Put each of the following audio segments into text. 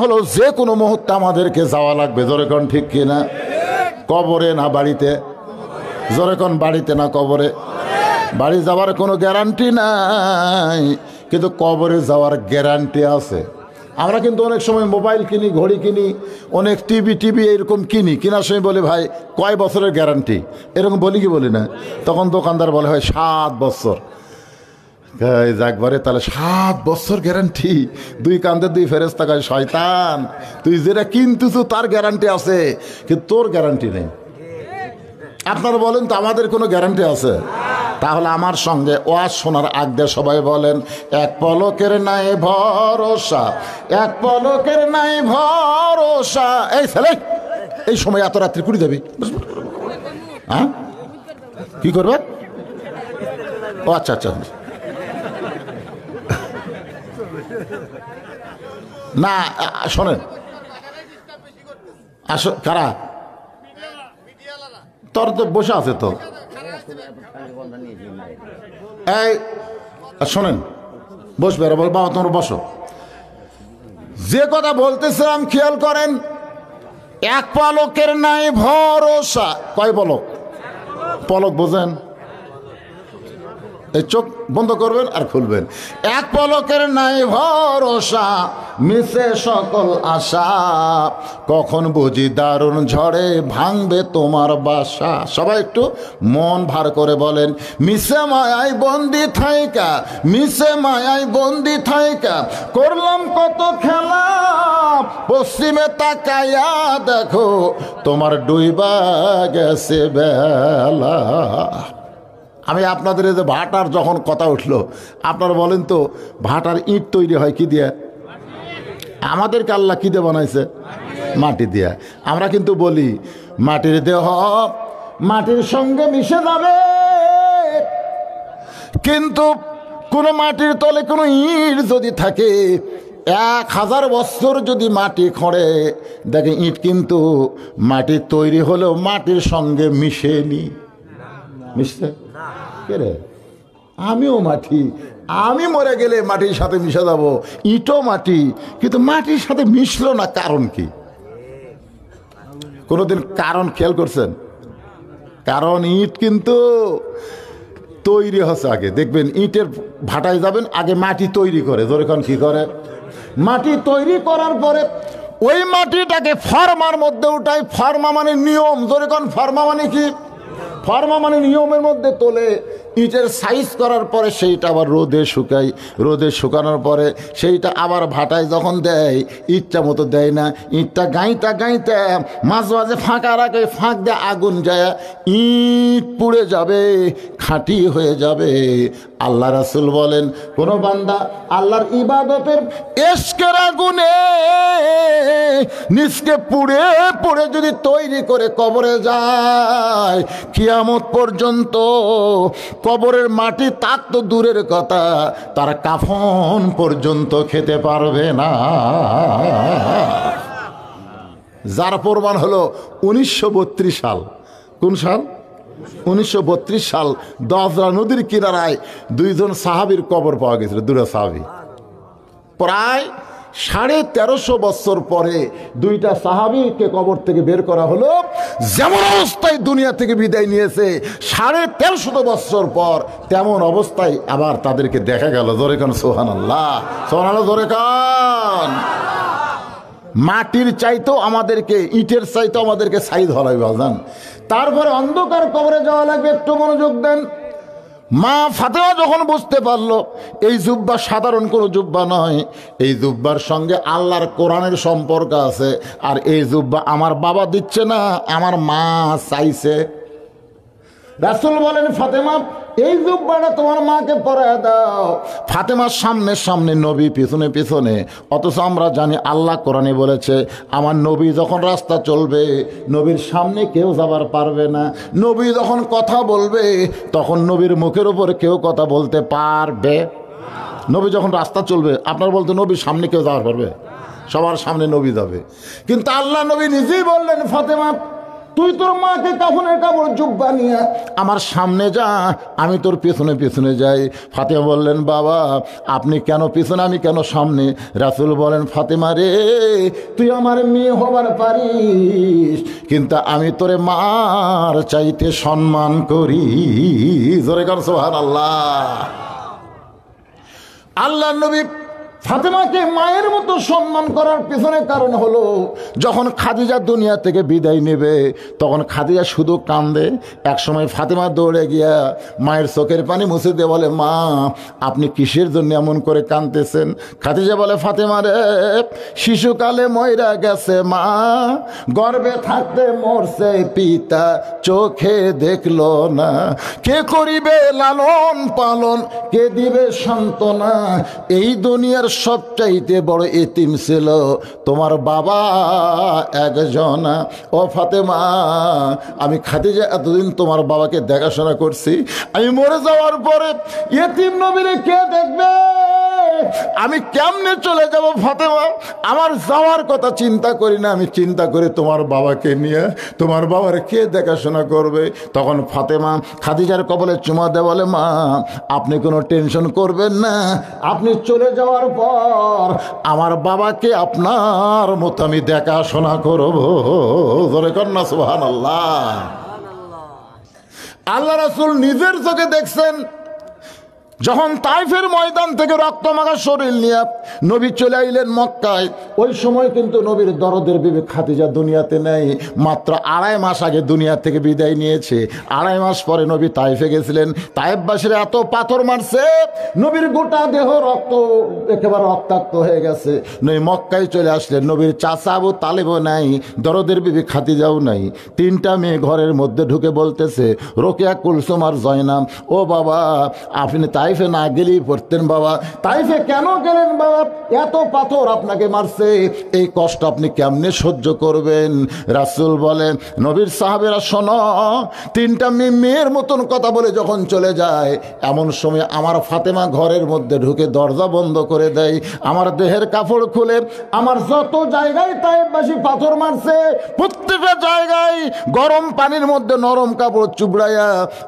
হলো যে কোনো মুহূর্তে আমাদেরকে যাওয়া লাগবে। জোরে কোন ঠিক কিনা? কবরে না বাড়িতে? জোরে কোন বাড়িতে না কবরে? বাড়ি যাওয়ার কোনো গ্যারান্টি নাই, কিন্তু কবরে যাওয়ার গ্যারান্টি আছে। আমরা কিন্তু অনেক সময় মোবাইল কিনি, ঘড়ি কিনি, অনেক টিভি এরকম কিনি, কেনার সময় বলে ভাই কয় বছরের গ্যারান্টি, এরকম বলি কি বলি না? তখন দোকানদার বলে হয় 7 বছর। একবারে তাহলে 7 বছর গ্যারান্টি? দুই কান্দে দুই ফেরেশতা কয় শয়তান, তুই যেটা কিনতেছ তার গ্যারান্টি আছে, কিন্তু তোর গ্যারান্টি নেই। আপনারা বলেন তো আমাদের কোনো গ্যারান্টি আছে? তাহলে আমার সঙ্গে ওয়াজ শোনার আগে সবাই বলেন, এক পলকের নাই ভরসা, এক পলকের নাই ভরসা। এই ছেলে, এই সময় এত রাত্রি কুড়ি যাবি? হ্যাঁ, কি করবে? ও আচ্ছা আচ্ছা, না শোনেন, আসো কারা তোর তো বসে আছে তো, এই শোনেন, বসবে, বাবা তোমরা বসো। যে কথা বলতেছিলাম খেয়াল করেন, এক পলকের নাই ভরসা। কয় পলক? পলক বোঝেন? এই চোখ বন্ধ করবেন আর খুলবেন। এক পলকের নাই ভরসা, মিশে সকল আশা, কখন বুঝি দারুণ ঝড়ে ভাঙবে তোমার বাসা। সবাই একটু মন ভার করে বলেন, মিশে মায়াই বন্দি থাইকা, মিশে মায়াই বন্দি থাইকা, করলাম কত খেলা, পশ্চিমে তাকাইয়া দেখো তোমার ডুইবা গেছে বেলা। আমি আপনাদের এই যে ভাটার যখন কথা উঠলো, আপনারা বলেন তো ভাটার ইট তৈরি হয় কি দিয়ে? আমাদেরকে আল্লাহ কি দিয়ে বানাইছে? মাটি দিয়া। আমরা কিন্তু বলি মাটির দেহ মাটির সঙ্গে মিশে যাবে, কিন্তু কোনো মাটির তলে কোনো ইট যদি থাকে, 1000 বছর যদি মাটি খড়ে, দেখে ইট কিন্তু মাটির তৈরি হলেও মাটির সঙ্গে মিশেনি। মিশতে কে রে? আমিও মাটি, আমি মরে গেলে মাটির সাথে মিশে যাব, ইটও মাটি, কিন্তু মাটির সাথে মিশলো না। কারণ কি? কোনোদিন কারণ খেয়াল করছেন? কারণ ইট কিন্তু তৈরি হচ্ছে আগে। দেখবেন ইটের ভাটায় যাবেন, আগে মাটি তৈরি করে। যখন কি করে? মাটি তৈরি করার পরে ওই মাটিটাকে ফর্মার মধ্যে উঠায়। ফর্মা মানে নিয়ম। যখন ফর্মা মানে কি? ফর্মা মানে নিয়মের মধ্যে তোলে। ইটের সাইজ করার পরে সেইটা আবার রোদে শুকাই, রোদে শুকানোর পরে সেইটা আবার ভাটায় যখন দেয়, ইটটা মতো দেয় না, ইটটা গাঁইতা গাঁইতে মাঝে মাঝে ফাঁকা রাখে, ফাঁক দিয়ে আগুন যায়, ইট পুড়ে যাবে, খাঁটি হয়ে যাবে। আল্লাহ রাসূল বলেন, কোন বান্দা আল্লাহর ইবাদতের এশকের আগুনে নিজকে পুড়ে পুড়ে যদি তৈরি করে কবরে যায়, কিয়ামত পর্যন্ত কবরের মাটি তার তো দূরের কথা, তার কাফন পর্যন্ত খেতে পারবে না। যার প্রমাণ হলো 1932 সাল। কোন সাল? 1932 সাল দজরা নদীর কিনারায় 2জন সাহাবীর কবর পাওয়া গেছিল। 2 সাহাবী। প্রায় 1350 বছর পরে 2টা সাহাবীকে কবর থেকে বের করা হলো। যেমন অবস্থায় দুনিয়া থেকে বিদায় নিয়েছে, 1350 বছর পর তেমন অবস্থায় আবার তাদেরকে দেখা গেল। জোরে কান সুবহানাল্লাহ, সুবহানাল্লাহ, জোরে কান। মাটির চাইতেও আমাদেরকে, ইটের চাইতেও আমাদেরকে সাইজ হলাই বাজান। তারপরে অন্ধকার কবরে যাওয়া লাগবে। একটু মনোযোগ দেন। মা ফাতেমা যখন বুঝতে পারলো এই জুব্বা সাধারণ কোনো জুব্বা নয়, এই জুব্বার সঙ্গে আল্লাহর কোরআনের সম্পর্ক আছে, আর এই জুব্বা আমার বাবা দিচ্ছে না, আমার মা চাইছে। রাসূল বলেন, ফাতেমা এই জুব্বাটা তোমার মাকে পরায় দাও। ফাতেমার সামনে সামনে নবী, পিছনে পিছনে। অথচ আমরা জানি আল্লাহ কোরআনে বলেছে, আমার নবী যখন রাস্তা চলবে, নবীর সামনে কেউ যাবার পারবে না। নবী যখন কথা বলবে, তখন নবীর মুখের উপর কেউ কথা বলতে পারবে। নবী যখন রাস্তা চলবে, আপনার বলতে নবীর সামনে কেউ যাওয়ার পারবে? সবার সামনে নবী যাবে। কিন্তু আল্লাহ নবী নিজেই বললেন, ফাতেমা তুই তোর মাকে কাফনের কাপড় জুব্বা নিয়ে আমার সামনে যা, আমি তোর পেছনে পেছনে যাই। ফাতেমা বললেন, বাবা আপনি কেন পিছনে, আমি কেন সামনে? রাসূল বলেন, ফাতেমা রে, তুই আমার মেয়ে হবার পারিস, কিন্তু আমি তোরে মার চাইতে সম্মান করি। জোরে কর সুবহানাল্লাহ। আল্লাহর নবী ফাতেমাকে মায়ের মতো সম্মান করার পেছনে কারণ হলো, যখন খাদিজা দুনিয়া থেকে বিদায় নেবে তখন খাদিজা শুধু কান্দে। একসময় ফাতেমা দৌড়ে গিয়া মায়ের চোখের পানি মুছে দিয়ে বলে, মা আপনি কিসের জন্য এমন করে কাঁদতেছেন? খাদিজা বলে, ফাতেমা রে, শিশুকালে ময়রা গেছে মা, গর্ভে থাকতে মরছে পিতা, চোখে দেখলো না, কে করিবে লালন পালন, কে দিবে সান্ত্বনা, এই দুনিয়ার সবচাইতে বড় এতিম ছিল তোমার বাবা একজন। ও ফাতেমা, আমি খাদিজা এতদিন তোমার বাবাকে দেখাশোনা করছি, আমি মরে যাওয়ার পরে এতিম নবীরে কে দেখবে? আমি কেমনে চলে যাব ফাতেমা? আমার যাওয়ার কথা চিন্তা করি না, আমি চিন্তা করি তোমার বাবাকে নিয়ে, তোমার বাবার কে দেখাশোনা করবে? তখন ফাতেমা খাদিজার কপালে চুমা দেয়, বলে, মা আপনি কোনো টেনশন করবেন না, আপনি চলে যাওয়ার পর আমার বাবাকে আপনার মতো আমি দেখাশোনা করব। জোরে কন্যা সুবহানাল্লাহ। আল্লাহ রাসূল নিজের চোখে দেখছেন, যখন তাইফের ময়দান থেকে রক্তমাখা শরীর নিয়ে নবী চলে আইলেন মক্কায়, ওই সময় কিন্তু নবীর দরদের বিবি খাদিজা দুনিয়াতে নেই, মাত্র 2.5 মাস আগে দুনিয়া থেকে বিদায় নিয়েছে। 2.5 মাস পরে নবী তাইফে গেছিলেন। তাইফবাসীরা এত পাথর মারছে, নবীর গোটা দেহ রক্ত একেবারে রক্তাক্ত হয়ে গেছে। নবী মক্কায় চলে আসলেন। নবীর চাচা আবু তালেবও নাই, দরদের বিবি খাদিজাও নাই। 3টা মেয়ে ঘরের মধ্যে ঢুকে বলতেছে, রোকেয়া, কুলসুম আর জয়নাব, ও বাবা আপনি তাইফে না গেলেই পড়তেন বাবা, তাইফে কেন গেলেন বাবা? এত পাথর আপনাকে মারছে, এই কষ্ট আপনি কেমনে সহ্য করবেন? রাসূল বলে, নবীর সাহাবেরা শোনো, 3টা মেয়ের মতন কথা বলে যখন চলে যায়, এমন সময় আমার ফাতেমা ঘরের মধ্যে ঢুকে দরজা বন্ধ করে দেয়, আমার দেহের কাপড় খুলে আমার যত জায়গায় তাইফবাসী পাথর মারছে প্রত্যেকটা জায়গায় গরম পানির মধ্যে নরম কাপড় চুবড়াইয়া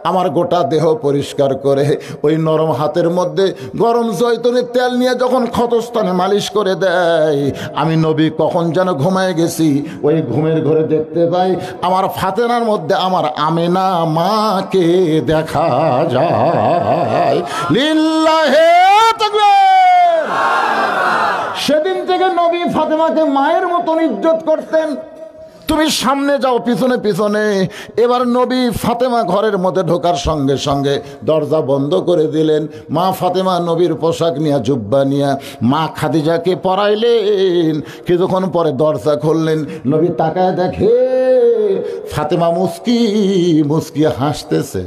আমার গোটা দেহ পরিষ্কার করে ওই নরম হাতের মধ্যে গরম জয়তুনের তেল নিয়ে যখন ক্ষতস্থানে মালিশ করে দেয়, আমি নবী কখন যেন ঘুমায় গেছি, ওই ঘুমের ঘরে দেখতে পাই আমার ফাতেমার মধ্যে আমার আমেনা মাকে দেখা যায়। লিল্লাহে তাকবীর। সেদিন থেকে নবী ফাতেমাকে মায়ের মতন ইজ্জত করতেন। তুমি সামনে যাও, পিছনে পিছনে। এবার নবী ফাতেমা ঘরের মধ্যে ঢোকার সঙ্গে সঙ্গে দরজা বন্ধ করে দিলেন। মা ফাতেমা নবীর পোশাক নিয়ে, জুব্বা নিয়ে মা খাদিজাকে পরাইলেন। কিছুক্ষণ পরে দরজা খুললেন, নবী তাকায় দেখে ফাতেমা মুস্কি মুস্কি হাসতেছে।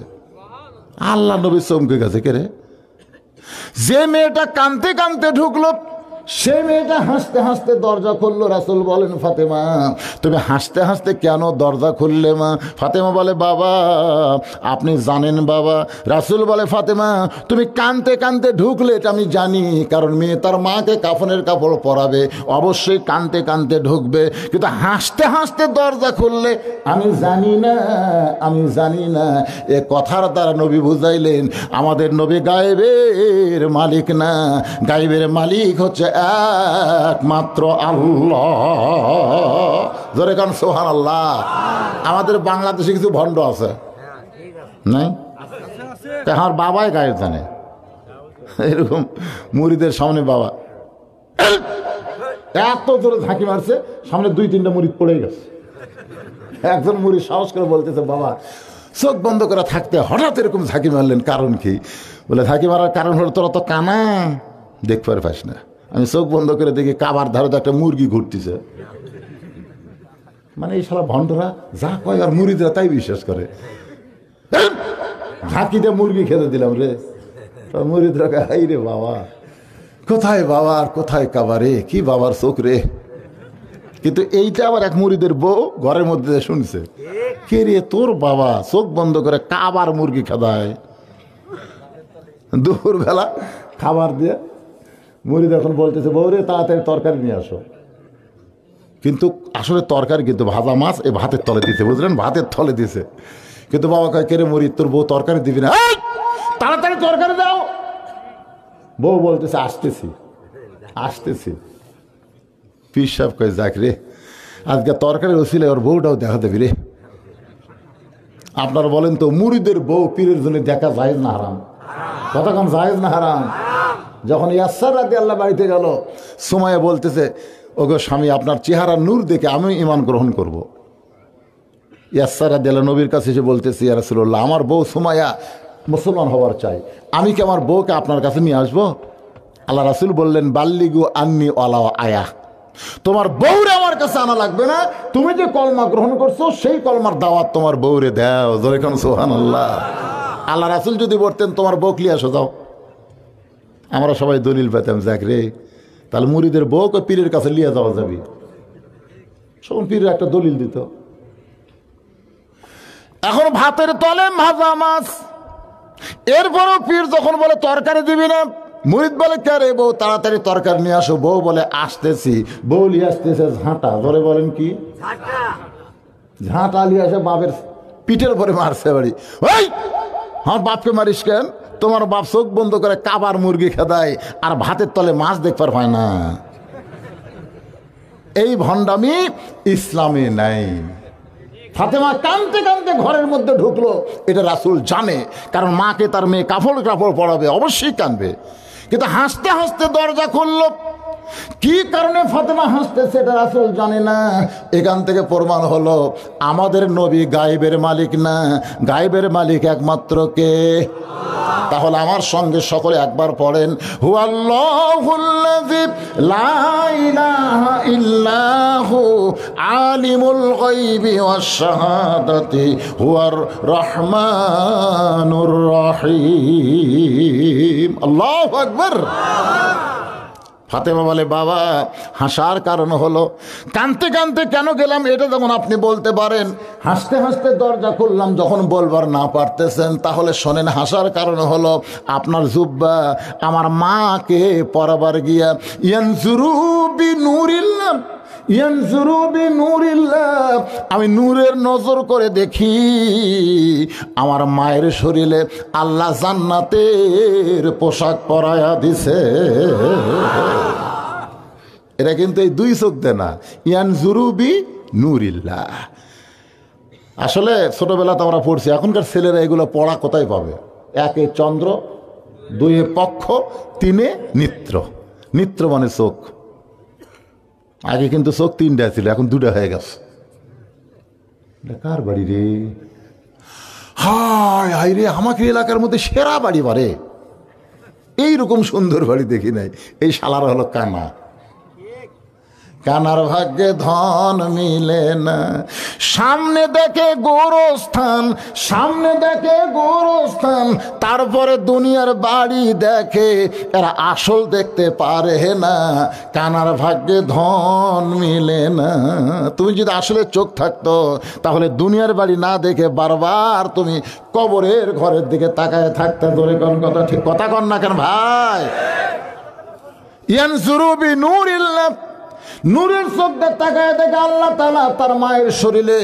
আল্লাহ নবী চমকে গেছে, কে রে? যে মেয়েটা কাঁদতে কাঁদতে ঢুকলো, সে মেয়েটা হাসতে হাসতে দরজা খুললো। রাসূল বলেন, ফাতেমা তুমি হাসতে হাসতে কেন দরজা খুললে মা? ফাতেমা বলে, বাবা আপনি জানেন বাবা। রাসূল বলে, ফাতেমা তুমি কাঁদতে কাঁদতে ঢুকলে এটা আমি জানি, কারণ মেয়ে তার মাকে কাফনের কাপড় পরাবে, অবশ্যই কাঁদতে কাঁদতে ঢুকবে, কিন্তু হাসতে হাসতে দরজা খুললে আমি জানি না, আমি জানি না। এ কথার দ্বারা নবী বুঝাইলেন, আমাদের নবী গায়েবের মালিক না, গায়েবের মালিক হচ্ছে একমাত্র আল্লাহ। জোরে কান সুবহানাল্লাহ। আমাদের বাংলাদেশে কিছু ভণ্ড আছে, নাই? আমার বাবাই গায়েব জানে, এরকম মুরিদের সামনে বাবা এত জোরে ঝাঁকি মারছে, সামনে 2-3টা মুরিদ পড়ে গেছে। একজন মুরিদ সাহস করে বলতেছে, বাবা চোখ বন্ধ করে থাকতে হঠাৎ এরকম ঝাঁকি মারলেন, কারণ কি? বলে, ঝাঁকি মারার কারণ হলো তোরা তো কানা, দেখতে পাস না। আমি চোখ বন্ধ করে দেখি কাবার ধারে একটা মুরগি ঘুরতেছে। মানে এই সারা ভণ্ডরা যা কয় আর মুরিদরা তাই বিশ্বাস করে। ঝাঁকি দিয়ে মুরগি খেতে দিলাম রে। মুরিদরা হাই রে বাবা, কোথায় বাবা আর কোথায় কাবারে, কি বাবার চোখ রে। কিন্তু এইটা আবার এক মুরিদের বউ ঘরের মধ্যে শুনছে, কে রে তোর বাবা চোখ বন্ধ করে কাবার মুরগি খাদায়। দুপুরবেলা খাবার দিয়ে মুরিদ এখন বলতেছে, বউ রে তাড়াতাড়ি তরকারি নিয়ে আসো। কিন্তু আসলে তরকারি কিন্তু ভাজা মাছ এই ভাতের তলে দিতে, বুঝলেন, ভাতের তলে দিছে। কিন্তু বাবা কয়, কেরে মরি, তোর বউ তরকারি দিবি না? এই, তাড়াতাড়ি তরকারি দাও। বউ বলতেছে আসতেছি আসতেছি। পীর সাহেব কয়, যাক রে, আজকে তরকারি রসিলে ওর বউটাও দেখা দেবি রে। আপনারা বলেন তো, মুরিদের বউ পীরের জন্য দেখা জায়েজ না হারাম? কথা কম, জায়েজ না হারাম? যখন ইয়াসার রাদিয়াল্লাহু বাড়িতে গেল, সুমাইয়া বলতেছে, ওগো স্বামী, আপনার চেহারা নূর দেখে আমি ঈমান গ্রহণ করব। ইয়াসার রাদিয়াল্লাহু নবীর কাছে এসে বলতেছে, ইয়া রাসূলুল্লাহ, আমার বউ সুমাইয়া মুসলমান হওয়ার চাই, আমি কি আমার বউকে আপনার কাছে নিয়ে আসবো? আল্লাহ রাসূল বললেন, বাল্লিগু আন্নি ওয়ালাউ আয়া, তোমার বউরে আমার কাছে আনা লাগবে না, তুমি যে কলমা গ্রহণ করছো সেই কলমার দাওয়াত তোমার বউরে দাও। যেরকম সুবহানাল্লাহ। আল্লাহ রাসূল যদি বলতেন তোমার বউ নিয়ে আসো যাও, আমরা সবাই দলিল পেতাম, যাক রে, তাহলে মুরিদের বউকে পীরের কাছে নিয়ে যাওয়া যাবে। সব পীরের একটা দলিল দিত। এখন ভাতের তলে ভাজা মাছ, এরপরও পীর যখন বলে তরকারি দিবি না, মুরিদ বলে, কে রে বউ, তাড়াতাড়ি তরকারি নিয়ে আসো। বউ বলে আসতেছি। বউ নিয়ে আসতেছে ঝাঁটা, ধরে বলেন কি ঝাঁটা নিয়ে আসে, বাপের পিঠের উপরে মারছে বাড়ি। ওই, আমার বাপকে মারিস কেন? তোমার বাপ চোখ বন্ধ করে কাবার মুরগি খেদায়, আর ভাতের তলে মাছ দেখবার হয় না। এই ভণ্ডামি ইসলামে নাই। ফাতেমা কাঁদতে কাঁদতে ঘরের মধ্যে ঢুকলো, এটা রাসূল জানে, কারণ মাকে তার মেয়ে কাপড় পরাবে, অবশ্যই কাঁদবে। কিন্তু হাসতে হাসতে দরজা খুললো। কি কারণে ফাতেমা হাসতে সেটা রাসূল জানে না। এখান থেকে প্রমাণ হলো আমাদের নবী গায়েবের মালিক না, গায়েবের মালিক একমাত্র কে? তাহলে আমার সঙ্গে সকলে একবার পড়েন, হুয়াল্লাহুল্লাযী লা ইলাহা ইল্লাহু আলিমুল গায়বি ওয়াশ শাহাদাতি হুয়ার রহমানুর রহিম। আল্লাহু আকবার। ফাতেমা বলে, বাবা হাসার কারণ হলো, কানতে কানতে কেন গেলাম এটা যখন আপনি বলতে পারেন, হাসতে হাসতে দরজা খুললাম যখন বলবার না পারতেছেন, তাহলে শোনেন, হাসার কারণ হলো আপনার জুব্বা আমার মাকে পরাবার গিয়া ইয়ানজুরু বিনূরিল্লাহ, ইয়ানজুরু বিনূরিল্লাহ, আমি নূরের নজর করে দেখি আমার মায়ের শরীরে আল্লাহ জান্নাতের পোশাক পরায়া দিছে। এটা কিন্তু এই দুই চোখ দে না, ইয়ানজুরু বিনূরিল্লাহ। আসলে ছোটবেলাতে আমরা পড়ছি, এখনকার ছেলেরা এগুলো পড়া কোথায় পাবে? একে চন্দ্র, দুয়ে পক্ষ, তিনে নিত্র। নিত্র মানে চোখ। আগে কিন্তু চোখ তিনটা ছিল, এখন দুটা হয়ে গেছে। কার বাড়ি রে? হায় হায় রে, আমাকে এলাকার মধ্যে সেরা বাড়ি বারে, এইরকম সুন্দর বাড়ি দেখি নাই। এই শালারা হলো কানা। কানার ভাগ্যে ধন মিলে না, সামনে দেখে গোরস্থান, সামনে দেখে গোরস্থান, তারপরে দুনিয়ার বাড়ি দেখে, এরা আসল দেখতে পারে না। কানার ভাগ্যে ধন মিলে না। তুমি যদি আসলে চোখ থাকতো, তাহলে দুনিয়ার বাড়ি না দেখে বারবার তুমি কবরের ঘরের দিকে তাকায় থাকতে। ধরে কোন কথা, ঠিক কথা কন না কেন ভাই? ইয়ানজুরু বিনূরিল্লাহ, নূরের চোখ দিয়ে তাকায় দেখে আল্লাহ তাআলা তার মায়ের শরীরে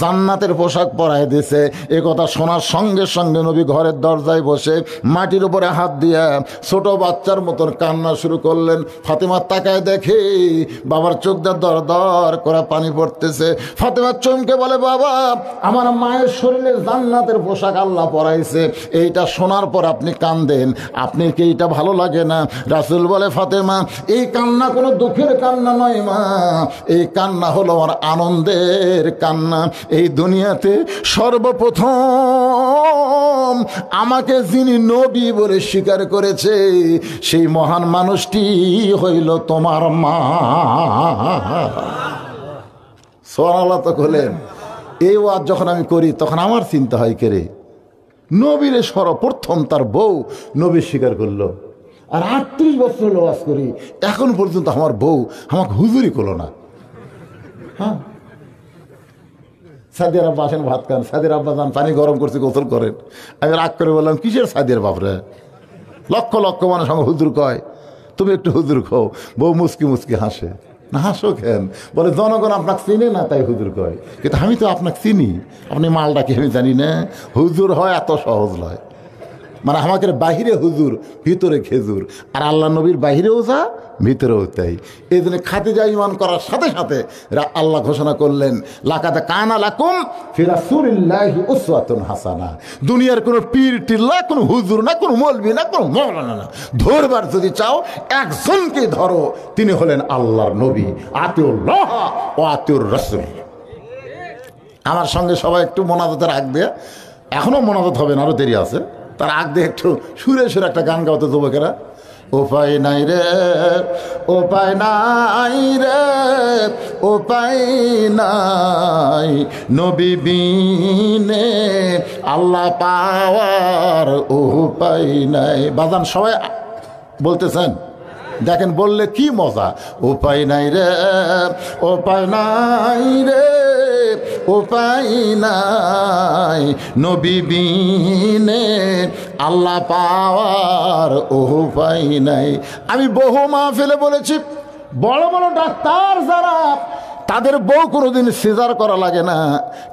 জান্নাতের পোশাক পরায় দিয়েছে। এ কথা শোনার সঙ্গে সঙ্গে নবী ঘরের দরজায় বসে মাটির উপরে হাত দিয়া ছোট বাচ্চার মতন কান্না শুরু করলেন। ফাতেমা তাকায় দেখে বাবার চোখ দিয়ে দর দর করে পানি পড়তেছে। ফাতেমা চমকে বলে, বাবা আমার মায়ের শরীরে জান্নাতের পোশাক আল্লাহ পরাইছে, এইটা শোনার পর আপনি কান্দেন, আপনি কি এইটা ভালো লাগে না? রাসূল বলে, ফাতেমা এই কান্না কোনো দুঃখের কান্না নয় মা, এই কান্না হলো আমার আনন্দের কান্না। এই দুনিয়াতে সর্বপ্রথম আমাকে যিনি নবী বলে স্বীকার করেছে, সেই মহান মানুষটি হইল তোমার মা। সুবহানাল্লাহ। তো বলেন, এই ওয়াজ যখন আমি করি তখন আমার চিন্তা হয়, কে রে, নবীরে সর্বপ্রথম তার বউ নবী স্বীকার করলো, আর 38 বছর ওয়াজ করি, এখন পর্যন্ত আমার বউ আমাকে হুজুরি করলো না। হ্যাঁ, সাদিয়ার আব্বা আসেন ভাত খান, সাদিয়ার আব্বা যান পানি গরম করছে গোসল করেন। আমি রাগ করে বললাম, কিসের সাদিয়ার বাপরে, লক্ষ লক্ষ মানুষ আমাকে হুজুর কয়, তুমি একটু হুজুর খাও। বউ মুসকি মুসকি হাসে। না হাসো কেন? বলে জনগণ আপনাকে চিনে না তাই হুজুর কয়। কিন্তু আমি তো আপনাকে চিনি, আপনি মালটা কি আমি জানি না? হুজুর হয় এত সহজ নয়। মানে আমাকে বাহিরে হুজুর, ভিতরে খেজুর। আর আল্লাহ নবীর বাহিরেও যা, ভিতরেও তাই। এই জন্য খাদিজা ঈমান করার সাথে সাথে আল্লাহ ঘোষণা করলেন, লাকাদ কানা লাকুম ফি রাসূলিল্লাহি উসওয়াতুন হাসানা। দুনিয়ার কোনো পীর টিল্লা, কোনো হুজুর না, কোনো মৌলবি না, কোনো মাওলানা না, ধরবার যদি চাও একজনকে ধরো, তিনি হলেন আল্লাহর নবী। আতিউল্লাহ ওয়া আতিউর রাসূল। আমার সঙ্গে সবাই একটু মোনাজাতের আগ দিয়ে, এখনো মোনাজাত হবে না, আরো দেরি আছে, তার আগ দিয়ে একটু সুরে সুরে একটা গান গাওতে যুবকেরা। উপায় নাই রে, উপায় নাই রে, উপায় নাই নবী বিনে আল্লাহ পাওয়ার উপায় নাই। বাজান সবাই বলতেছেন, দেখেন বললে কি মজা। উপায় নাই রে, উপায় নাই রে, উপায় নাই নবী বিনে আল্লাহ পাওয়ার উপায় নাই। আমি বহু মাহফিলে বলেছি, বড় বড় ডাক্তার যারা, তাদের বউ কোনোদিন সিজার করা লাগে না,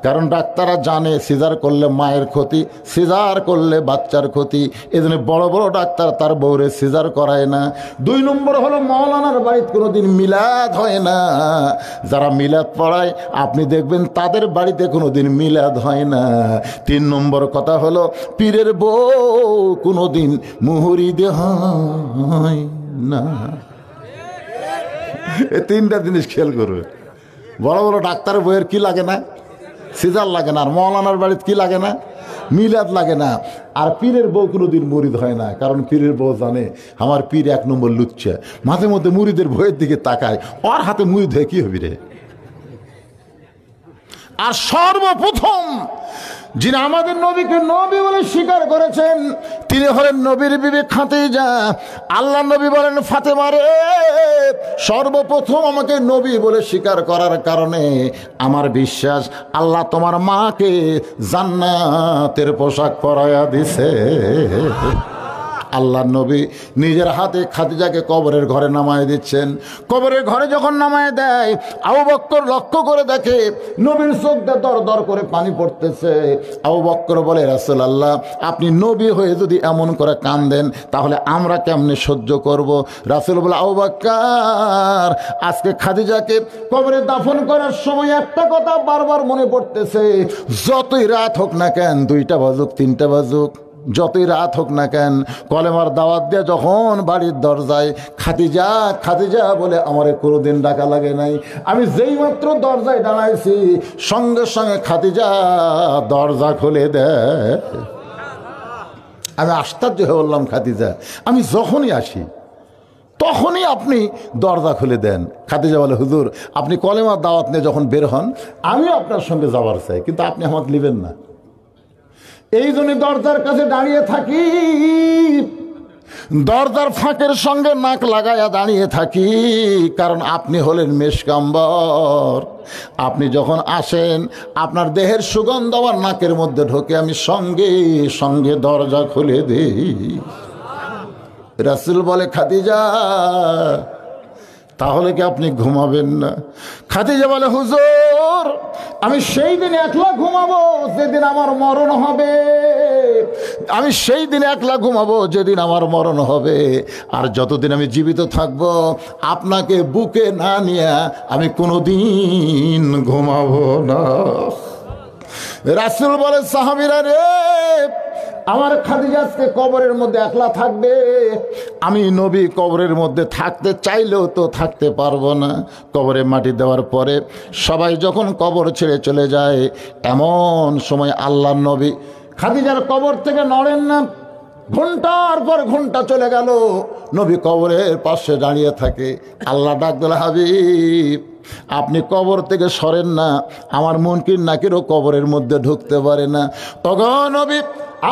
কারণ ডাক্তাররা জানে সিজার করলে মায়ের ক্ষতি, সিজার করলে বাচ্চার ক্ষতি। এই জন্য বড় বড় ডাক্তার তার বউরে সিজার করায় না। 2 নম্বর হলো মাওলানার বাড়িতে কোনোদিন মিলাদ হয় না। যারা মিলাদ পড়ায় আপনি দেখবেন তাদের বাড়িতে কোনোদিন মিলাদ হয় না। 3 নম্বর কথা হলো পীরের বউ কোনোদিন মুহুরিদ হয় না। এই 3টা জিনিস খেয়াল করবে। বড় বড় ডাক্তারের বইয়ের কি লাগে না? সিজার লাগে না। আর মৌলানার বাড়িতে কি লাগে না? মিলাদ লাগে না। আর পীরের বউ কোনোদিন মুরিদ হয় না, কারণ পীরের বউ জানে আমার পীর 1 নম্বর লুচ্চা। মাঝে মধ্যে মুরিদের বইয়ের দিকে তাকায়, ওর হাতে মুরিদ হয়ে কি হবি রে? আর সর্বপ্রথম যিনি আমাদের নবীকে নবী বলে স্বীকার করেছেন, তিনি হলেন নবীর বিবি খাদিজা। আল্লাহ নবী বলেন, ফাতেমা রে, সর্বপ্রথম আমাকে নবী বলে স্বীকার করার কারণে আমার বিশ্বাস আল্লাহ তোমার মাকে জান্নাতের পোশাক পরাইয়া দিছে। আল্লাহ নবী নিজের হাতে খাদিজাকে কবরের ঘরে নামায় দিচ্ছেন। কবরের ঘরে যখন নামায় দেয়, আবু বকর লক্ষ্য করে দেখে নবীর চোখ দিয়ে দর দর করে পানি পড়তেছে। আবু বকর বলে, রাসূলুল্লাহ, আপনি নবী হয়ে যদি এমন করে কাঁদেন তাহলে আমরা কেমনে সহ্য করব? রাসূল বলে, আবু বকর, আজকে খাদিজাকে কবরে দাফন করার সময় একটা কথা বারবার মনে পড়তেছে, যতই রাত হোক না কেন, 2টা বাজুক 3টা বাজুক, যতই রাত হোক না কেন, কলেমার দাওয়াত দিয়ে যখন বাড়ির দরজায় খাদিজা খাদিজা বলে আমারে কোনোদিন ডাকা লাগে নাই। আমি যেই মাত্র দরজায় দাঁড়াইছি সঙ্গে সঙ্গে খাদিজা দরজা খুলে দেয়। আমি আশ্চর্য হয়ে বললাম, খাদিজা, আমি যখনই আসি তখনই আপনি দরজা খুলে দেন। খাদিজা বলে, হুজুর, আপনি কলেমার দাওয়াত নিয়ে যখন বের হন আমিও আপনার সঙ্গে যাবার চাই, কিন্তু আপনি আমাকে নেবেন না। এই জন্য দরজার কাছে দাঁড়িয়ে থাকি, দরজার ফাঁকের সঙ্গে নাক লাগাইয়া দাঁড়িয়ে থাকি, কারণ আপনি হলেন মেশকাম্বর। আপনি যখন আসেন আপনার দেহের সুগন্ধ আমার নাকের মধ্যে ঢোকে, আমি সঙ্গে সঙ্গে দরজা খুলে দিই। রাসূল বলে, খাদিজা, তাহলে কি আপনি ঘুমাবেন না? খাদিজা বলে, হুজুর, আমি সেই দিন একলা ঘুমাবো যেদিন আমার মরণ হবে। আমি সেই দিন একলা ঘুমাবো যেদিন আমার মরণ হবে। আর যতদিন আমি জীবিত থাকবো আপনাকে বুকে না নিয়ে আমি কোনোদিন ঘুমাবো না। রাসূল বলে, সাহাবীরা রে, আমার খাদিজা আজকে কবরের মধ্যে একলা থাকবে। আমি নবী কবরের মধ্যে থাকতে চাইলেও তো থাকতে পারবো না। কবরে মাটি দেওয়ার পরে সবাই যখন কবর ছেড়ে চলে যায়, এমন সময় আল্লাহর নবী খাদিজার কবর থেকে নড়েন না। ঘন্টার পর ঘন্টা চলে গেল, নবী কবরের পাশে দাঁড়িয়ে থাকে। আল্লাহ ডাক দিল, হাবিব, আপনি কবর থেকে সরেন না, আমার মুনকির নাকিরও কবরের মধ্যে ঢুকতে পারে না। ওগো নবী,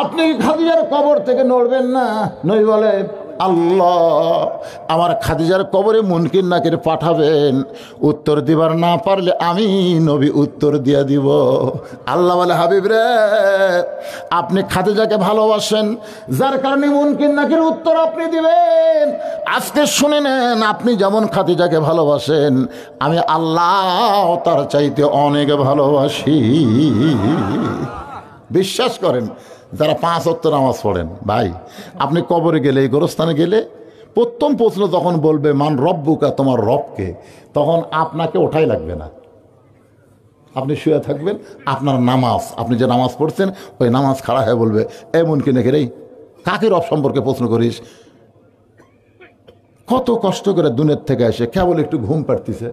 আপনি খাদিজার কবর থেকে নড়বেন না। নবী বলে, আল্লাহ আমার খাদিজার কবরে মুনকির নাকির পাঠাবেন, উত্তর দিবার না পারলে আমি নবী উত্তর দিয়া দিব। আল্লাহ বলে হাবিব রে, আপনি খাদিজাকে ভালোবাসেন, যার কারণে মুনকির নাকির উত্তর আপনি দিবেন। আজকে শুনে নেন, আপনি যেমন খাদিজাকে ভালোবাসেন, আমি আল্লাহ তার চাইতে অনেক ভালোবাসি। বিশ্বাস করেন যারা 5 ওয়াক্ত নামাজ পড়েন, ভাই আপনি কবরে গেলে, এই গোরস্থানে গেলে প্রথম প্রশ্ন যখন বলবে মান রব্বুকা, তোমার রবকে, তখন আপনাকে ওঠাই লাগবে না, আপনি শুয়ে থাকবেন। আপনার নামাজ, আপনি যে নামাজ পড়ছেন ওই নামাজ খাড়া হয়ে বলবে এমন কি নাকি রে, কাকে রব সম্পর্কে প্রশ্ন করিস? কত কষ্ট করে দুনিয়ার থেকে এসে কেবল একটু ঘুম পাড়তিছে,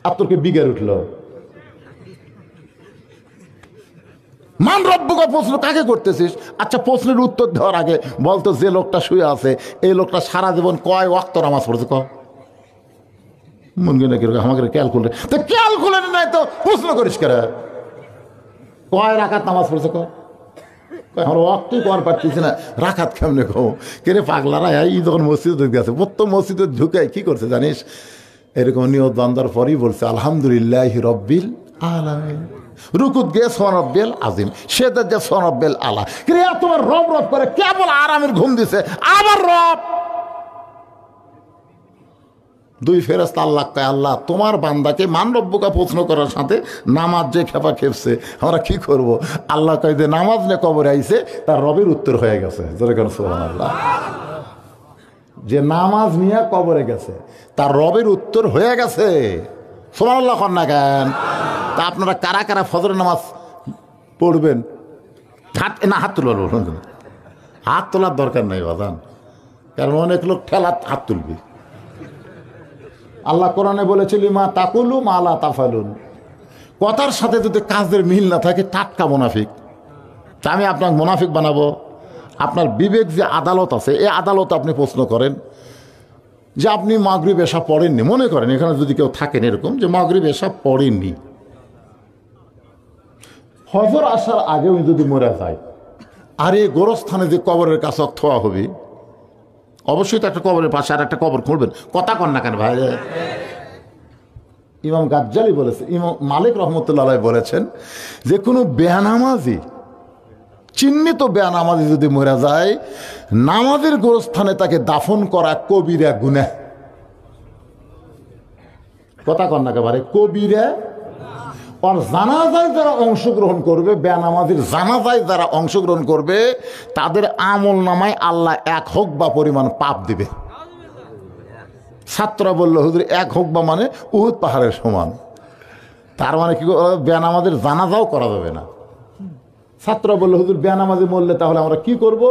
আর তোকে বিগের উঠলো। মান রব্বুকা প্রশ্ন কাকে করতেছিস? আচ্ছা, প্রশ্নের উত্তর দেওয়ার আগে বলতো, যে লোকটা শুয়ে আছে এই লোকটা সারা জীবন কয় ওয়াক্ত নামাজ পড়েছে? মন গিয়ে কিরকম আমাকে ক্যালকুলেট, তো ক্যালকুলেট নাই তো প্রশ্ন করিস কেন? কয় রাকাত নামাজ পড়েছে? আমার ওয়াক্তই কর পারতেছি না, রাখাত কেমনে কো? কেরে পাগলারা এই যখন মসজিদে গেছে, প্রথম মসজিদে ঢুকে কি করছে জানিস? এরকম নিয়ত বান্দার পরই বলছে আলহামদুলিল্লাহি রব্বিল আলামিন, রুকুত গে সোনব্বেল আজিম, সেদার যে সোনব্বেল আলা। ক্রিয়া তোমার রব রব করে কেবল আরামের ঘুম দিছে, আবার রব। দুই ফেরেশতা আল্লাহ কয়, আল্লাহ তোমার বান্দাকে মান রব্বুকা প্রশ্ন করার সাথে নামাজ যে খেপা খেপছে, আমরা কি করব? আল্লাহ কয় যে নামাজ নিয়ে কবরে আইছে, তার রবের উত্তর হয়ে গেছে। সুবহানাল্লাহ, যে নামাজ নিয়ে কবরে গেছে তার রবের উত্তর হয়ে গেছে। সুবহানাল্লাহ কর না কেন? তা আপনারা কারা কারা ফজরের নামাজ পড়বেন? হাত তুলবেন। হাত তোলার দরকার নেই বাজান, কারণ অনেক লোক ঠেলা হাত তুলবি। আল্লাহ কোরআনে বলেছিল মা তাকুলু মা লা তাফালুন, কথার সাথে যদি কাজের মিল না থাকে টাটকা মুনাফিক। তা আমি আপনাকে মুনাফিক বানাবো? আপনার বিবেক যে আদালত আছে, এই আদালতে আপনি প্রশ্ন করেন যে আপনি মাগরিব এশা পড়েননি, মনে করেন এখানে যদি কেউ থাকেন এরকম যে মাগরিব এশা পড়েননি, ফজর আসার আগেও যদি মরে যায়, আর এই গোরস্থানে যে কবরের কাছে থোয়া হবে, অবশ্যই তো একটা কবরের পাশে আর একটা কবর খুঁড়বেন। কথা কন না কেন ভাই? ইমাম গাজ্জালি বলেছে, ইমাম মালিক রহমতুল্লাহ বলেছেন যে কোনো বেনামাজি, চিহ্নিত বেনামাজি যদি মরে যায়, নামাজের গোরস্থানে তাকে দাফন করা কবিরা গুনাহ। কথা কন না কেন? কবিরা। আর জানাজায় যারা অংশগ্রহণ করবে, বেনামাজির জানাজায় যারা অংশগ্রহণ করবে, তাদের আমল নামায় আল্লাহ 1 হুকবা পরিমাণ পাপ দিবে। ছাত্ররা বলল হুজুর 1 হুকবা মানে উহুদ পাহাড়ের সমান, তার মানে কি বেনামাজির জানাজাও করা যাবে না। ছাত্ররা বলল হুজুর বেনামাজি মরলে তাহলে আমরা কি করব?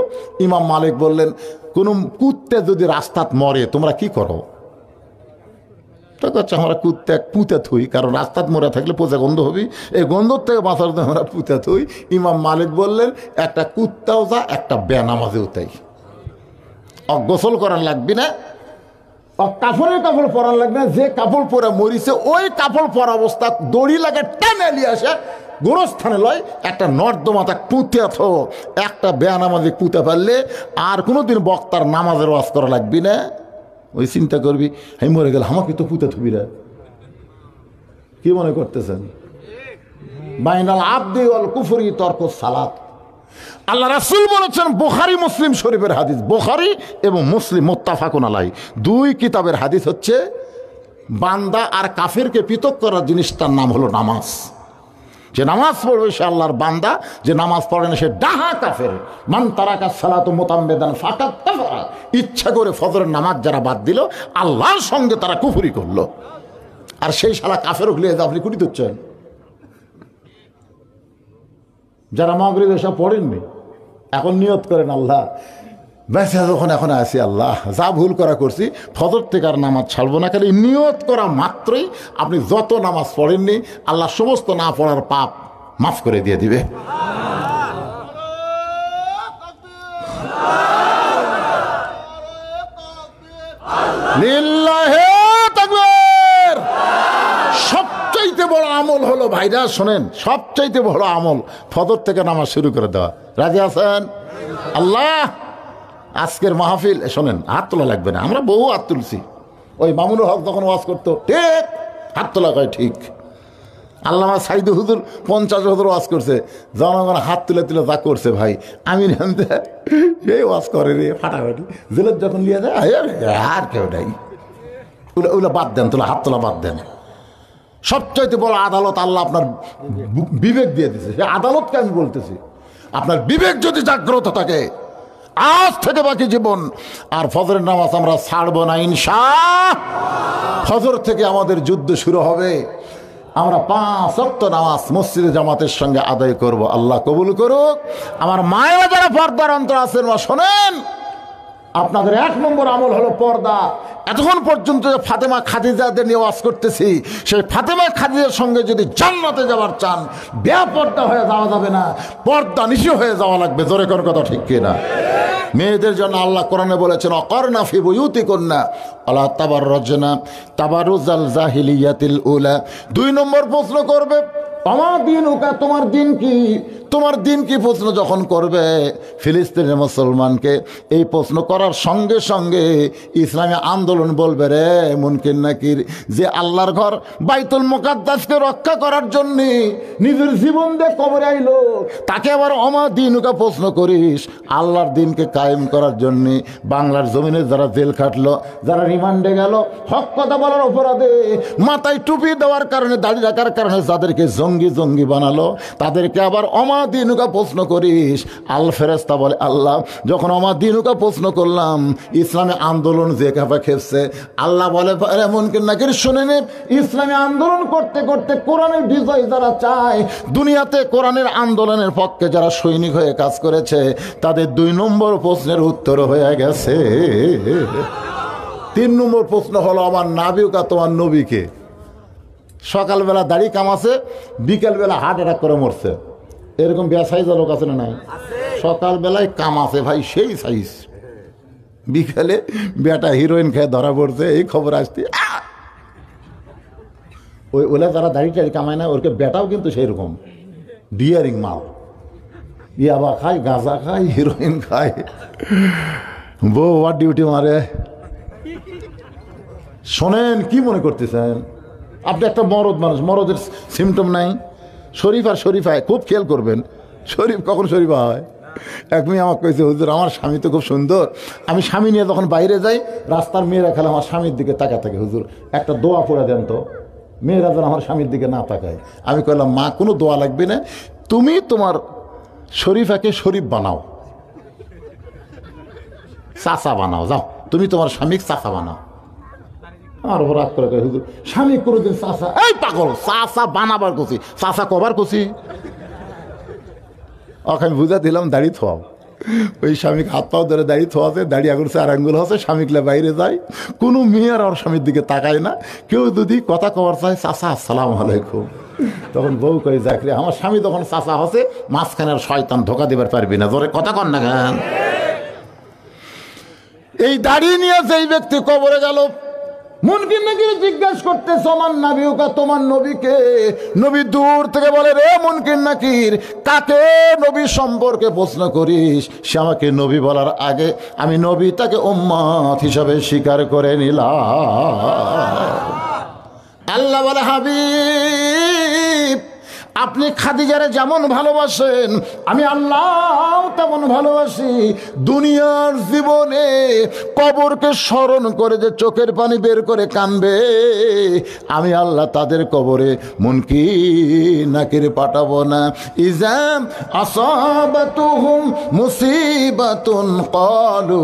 ইমাম মালিক বললেন কোন কুত্তে যদি রাস্তাত মরে তোমরা কি করো? আমরা কুত্তে পুঁতে থুই, কারণ রাস্তাত মরে থাকলে পচা গন্ধ হবি, এই গন্ধর থেকে বাঁচার জন্য আমরা পুঁতে থুই। ইমাম মালিক বললেন একটা কুত্তাও যা, একটা বেনামাজিও তাই। গোসল করার লাগবি না, কাপড়ের কাপড় পরার লাগবে না, যে কাপড় পরে মরিছে ওই কাপড় পরা অবস্থা দড়ি লাগে টেনে নিয়ে আসে গোরস্থানে লয়, একটা নর্দমাতা পুঁতে থো, একটা বেনামাজি পুঁতে পারলে আর কোনোদিন বক্তার নামাজের ওয়াজ করা লাগবি না। ওই চিন্তা করবি আমি মরে গেলে আমাকে তো পুঁতে থুবি না, কি মনে করতেছেন? বাইনাল আবদি ওয়াল কুফরি তরক সালাত। আল্লাহ রাসূল বলেছেন, বুখারী মুসলিম শরীফের হাদিস, বুখারী এবং মুসলিম মুত্তাফাকুন আলাইহি, 2 কিতাবের হাদিস হচ্ছে বান্দা আর কাফেরকে পৃথক করার জিনিসটার নাম হলো নামাজ। যে নামাজ পড়বে সে আল্লাহর বান্দা, যে নামাজ পড়ে না সে ডাহা কাফের। মান তারাকা সালাতু মুতাম্মিদান ফাকাদ কাফারা, ইচ্ছা করে ফজরের নামাজ যারা বাদ দিল আল্লাহর সঙ্গে তারা কুফরি করলো। আর সেই শালা কাফের হলে আপনি কুটি দিচ্ছেন। যারা মাগরিব এসব পড়েননি এখন নিয়ত করেন আল্লাহ বেঁচে যখন এখন আসি, আল্লাহ যা ভুল করা করছি ফজর থেকে আর নামাজ ছাড়বো না। খালি নিয়ত করা মাত্রই আপনি যত নামাজ পড়েননি আল্লাহ সমস্ত না পড়ার পাপ মাফ করে দিয়ে দিবে। লিল্লাহি তাকবীর। সবচাইতে বড় আমল হলো ভাইরা শোনেন, সবচাইতে বড় আমল ফজর থেকে নামাজ শুরু করে দেওয়া। রাজি আছেন? আল্লাহ আজকের মাহফিল শোনেন, হাত তোলা লাগবে না, আমরা বহু হাত তুলছি। ওই মামুনুল হক যখন ওয়াজ করতো ঠিক হাত তোলা কয় ঠিক। আল্লামা সাইদু হুজুর 50 বছর ওয়াজ করছে, জনগণ হাত তুলে তুলে যা করছে ভাই, আমি সেই ওয়াজ করে রে ফাটাফাটি, জেলের যখন নিয়ে যায় আর কেউ নাই। ওগুলো বাদ দেন, তোলা হাত তোলা বাদ দেন। সবচাইতে বড় আদালত আল্লাহ আপনার বিবেক দিয়ে দিচ্ছে, সে আদালতকে আমি বলতেছি। আপনার বিবেক যদি জাগ্রত থাকে, আজ থেকে বাকি জীবন আর ফজরের নামাজ আমরা ছাড়বো না ইনশাআল্লাহ। ফজর থেকে আমাদের যুদ্ধ শুরু হবে, আমরা 5 ওয়াক্ত নামাজ মসজিদে জামাতের সঙ্গে আদায় করব। আল্লাহ কবুল করুক। আমার মায়েরা যারা পর্দার অন্তর আছেন বা শোনেন, আপনাদের 1 নম্বর আমল হলো পর্দা। এতক্ষণ পর্যন্ত যে ফাতেমা খাদিজাদের নিয়ে ওয়াজ করতেছি, সেই ফাতেমা খাদিজার সঙ্গে যদি জান্নাতে যাওয়ার চান, বেপর্দা হয়ে যাওয়া যাবে না, পর্দা নিশি হয়ে যাওয়া লাগবে। জোরে কোন কথা ঠিক কিনা? মেয়েদের জন্য আল্লাহ কোরআনে বলেছেন অকরনা ফি বুয়ুতিকুন্না আলা তাবাররুজনা তাবারুজাল জাহিলিয়াতিল উলা। 2 নম্বর প্রশ্ন করবে, আমার দিন ওকা, তোমার দিন কি, তোমার দিন কি প্রশ্ন যখন করবে ফিলিস্তিনের মুসলমানকে, এই প্রশ্ন করার সঙ্গে সঙ্গে ইসলামী আন্দোলন বলবে, রে মুনকির নাকির, যে আল্লাহর ঘর বাইতুল মুকাদ্দাসকে রক্ষা করার জন্যে নিজের জীবন দিয়ে কবরে আইলো, তাকে আবার অমা দিন ওকা প্রশ্ন করিস আল্লাহর দিনকে কায়েম করার জন্যে বাংলার জমিনে যারা জেল খাটলো, যারা রিমান্ডে গেল হক কথা বলার অপরাধে, মাথায় টুপি দেওয়ার কারণে, দাড়ি রাখার কারণে যাদেরকে জঙ্গি বানালো, তাদেরকে আবার অমাদিনুকা প্রশ্ন করিস। আল ফেরেস্তা বলে, আল্লাহ যখন অমাদিনুকা প্রশ্ন করলাম, ইসলামী আন্দোলন যে কাপা খেপছে, আল্লাহ বলে মুনকির নাকির শুনে নে, ইসলামী আন্দোলন করতে করতে কোরআনের বিজয় যারা চায়, দুনিয়াতে কোরআনের আন্দোলনের পক্ষে যারা সৈনিক হয়ে কাজ করেছে, তাদের 2 নম্বর প্রশ্নের উত্তর হয়ে গেছে। 3 নম্বর প্রশ্ন হলো, আমার নাবিকা, তোমার নবীকে। সকালবেলা দাড়ি কামাছে, বিকেলবেলা হার্ট অ্যাটাক করে মরছে, এরকম বেসাইজা লোক আছে না নাই? সকালবেলায় কামাছে ভাই সেই সাইজ, বিকেলে বেটা হিরোইন খেয়ে ধরা পড়ছে, এই খবর আসতে ওলা যারা দাড়ি টাড়ি কামায় না, ওরকে বেটাও কিন্তু সেই রকম ডিয়ারিং মাল, ইয়াবা খায়, গাঁজা খায়, হিরোইন খায়, বউ আর ডিউটি মারে। শোনেন, কি মনে করতেছেন আপনি? একটা মরদ মানুষ, মরদের সিমটম নাই। শরীফ আর শরীফায় খুব খেয়াল করবেন, শরীফ কখন শরীফা হয়। এক মেয়ে আমাকে কইছে, হুজুর আমার স্বামী তো খুব সুন্দর, আমি স্বামী নিয়ে যখন বাইরে যাই, রাস্তার মেয়েরা খেলে আমার স্বামীর দিকে তাকায় থাকে, হুজুর একটা দোয়া পড়ে দেন তো, মেয়েরা যেন আমার স্বামীর দিকে না তাকায়। আমি কইলাম, মা কোনো দোয়া লাগবে না, তুমি তোমার শরীফাকে শরীফ বানাও, চাচা বানাও, যাও তুমি তোমার স্বামীকে চাচা বানাও। আর ওপর রাগ করে, হুজুর স্বামী কোনোদিন চাচা, এই পাগল, চাচা বানাবার কছি, চাচা কবার কছি। ওকে আমি বুঝা দিলাম, দাড়ি থোয়াও। ওই স্বামীকে হাত পাও ধরে দাড়ি থোয়াছে, দাড়ি আগুনছে আর আঙ্গুল হচ্ছে, স্বামীকে বাইরে যায়, কোনো মেয়ে আর ওর স্বামীর দিকে তাকায় না। কেউ যদি কথা কবার চায়, চাচা আসসালামু আলাইকুম, তখন বউ কই, যাকরে আমার স্বামী তখন চাচা হচ্ছে, মাঝখানে আর শয়তান ধোকা দিবার পারবি না। জোরে কথা কন না কেন? এই দাড়ি নিয়ে যেই ব্যক্তি কবরে গেল, মুনকির নাকির জিজ্ঞাসা করতেছ, আমার নাবিকা, তোমার নবীকে। নবী দূর থেকে বলে, রে মুনকির নাকির, কাকে নবী সম্পর্কে প্রশ্ন করিস? সে আমাকে নবী বলার আগে আমি নবী তাকে উম্মত হিসাবে স্বীকার করে নিলাম। আল্লাহ বলে, হাবিব আপনি খাদিজারে যেমন ভালোবাসেন, আমি আল্লাহ তেমন ভালোবাসি। দুনিয়ার জীবনে কবরকে স্মরণ করে যে চোখের পানি বের করে কানবে, আমি আল্লাহ তাদের কবরে মুনকির নাকির পাঠাবো না। ইজাম আসাবাতুহুম মুসিবাতুন ক্বালু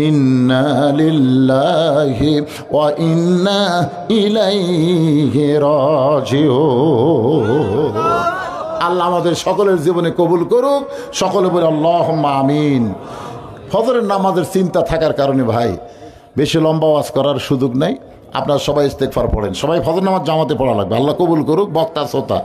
ইন্না লিল্লাহি ওয়া ইন্না ইলাইহি রাজিউন। আল্লাহ আমাদের সকলের জীবনে কবুল করুক, সকলে বলে আল্লাহুম্মা আমিন। ফজরের নামাজের চিন্তা থাকার কারণে ভাই বেশি লম্বা ওয়াজ করার সুযোগ নাই। আপনারা সবাই ইস্তেগফার পড়েন, সবাই ফজর নামাজ জামাতে পড়া লাগবে। আল্লাহ কবুল করুক, বক্তা শ্রোতা